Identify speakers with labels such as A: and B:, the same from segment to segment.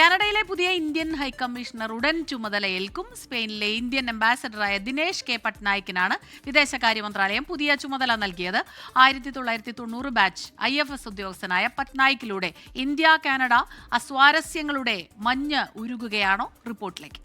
A: കാനഡയിലെ പുതിയ Indian high commissioner ഉടൻ ചുമതലയേൽക്കും. സ്പെയിനിലെ ഇന്ത്യൻ അംബാസഡറായ ദിനേശ് കെ പട്നായിക്കിനാണ് വിദേശകാര്യ മന്ത്രാലയം പുതിയ ചുമതല നൽകിയത്. 1990 ബാച്ച് IFS ഉദ്യോഗസ്ഥനായ പട്നായിക്കിലൂടെ ഇന്ത്യ കാനഡ അസ്വാരസ്യങ്ങളുടെ മഞ്ഞ് ഉരുകുകയാണോ? റിപ്പോർട്ടിലേക്ക്.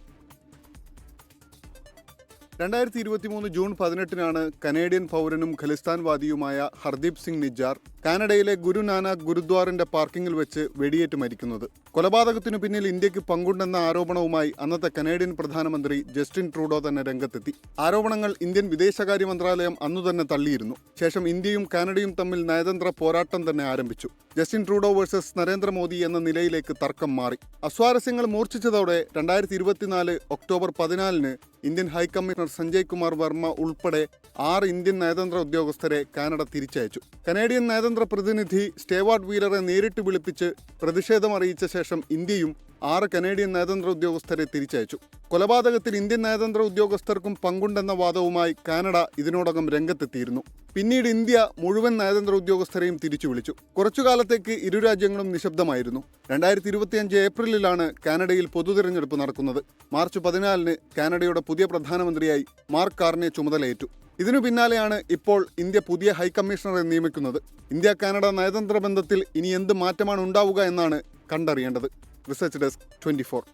B: 2023 ജൂൺ 18-നാണ് കനേഡിയൻ പൗരനും ഖലിസ്ഥാൻവാദിയുമായ ഹർദീപ് സിംഗ് നിജ്ജാർ കാനഡയിലെ ഗുരുനാനാക്ക് ഗുരുദ്വാറിന്റെ പാർക്കിംഗിൽ വെച്ച് വെടിയേറ്റ് മരിക്കുന്നത്. കൊലപാതകത്തിനു പിന്നിൽ ഇന്ത്യക്ക് പങ്കുണ്ടെന്ന ആരോപണവുമായി അന്നത്തെ കനേഡിയൻ പ്രധാനമന്ത്രി ജസ്റ്റിൻ ട്രൂഡോ തന്നെ രംഗത്തെത്തി. ആരോപണങ്ങൾ ഇന്ത്യൻ വിദേശകാര്യ മന്ത്രാലയം അന്നുതന്നെ തള്ളിയിരുന്നു. ശേഷം ഇന്ത്യയും കാനഡയും തമ്മിൽ നയതന്ത്ര പോരാട്ടം തന്നെ ആരംഭിച്ചു. ജസ്റ്റിൻ ട്രൂഡോ വേഴ്സസ് നരേന്ദ്രമോദി എന്ന നിലയിലേക്ക് തർക്കം മാറി. അസ്വാരസ്യങ്ങൾ മൂർച്ഛിച്ചതോടെ 2024 ഒക്ടോബർ 14-ന് ഇന്ത്യൻ ഹൈക്കമ്മീഷണർ സഞ്ജയ് കുമാർ വർമ്മ ഉൾപ്പെടെ 6 ഇന്ത്യൻ നയതന്ത്ര ഉദ്യോഗസ്ഥരെ കാനഡ തിരിച്ചയച്ചു. കനേഡിയൻ നയതന്ത്ര പ്രതിനിധി സ്റ്റേവാർട്ട് വീലറെ നേരിട്ട് വിളിപ്പിച്ച് പ്രതിഷേധമറിയിച്ച ശേഷം ഇന്ത്യയും 6 കനേഡിയൻ നയതന്ത്ര ഉദ്യോഗസ്ഥരെ തിരിച്ചയച്ചു. കൊലപാതകത്തിൽ ഇന്ത്യൻ നയതന്ത്ര ഉദ്യോഗസ്ഥർക്കും പങ്കുണ്ടെന്ന വാദവുമായി കാനഡ ഇതിനോടകം രംഗത്തെത്തിയിരുന്നു. പിന്നീട് ഇന്ത്യ മുഴുവൻ നയതന്ത്ര ഉദ്യോഗസ്ഥരെയും തിരിച്ചു വിളിച്ചു. കുറച്ചുകാലത്തേക്ക് ഇരു രാജ്യങ്ങളും നിശബ്ദമായിരുന്നു. 2025 ഏപ്രിലിലാണ് കാനഡയിൽ പൊതുതെരഞ്ഞെടുപ്പ് നടക്കുന്നത്. മാർച്ച് 14-ന് കാനഡയുടെ പുതിയ പ്രധാനമന്ത്രിയായി മാർക്ക് കാർനെ ചുമതലയേറ്റു. ഇതിനു പിന്നാലെയാണ് ഇപ്പോൾ ഇന്ത്യ പുതിയ ഹൈക്കമ്മീഷണറെ നിയമിക്കുന്നത്. ഇന്ത്യ കാനഡ നയതന്ത്ര ബന്ധത്തിൽ ഇനി എന്ത് മാറ്റമാണ് ഉണ്ടാവുക എന്നാണ് കണ്ടറിയേണ്ടത്. Research desk 24.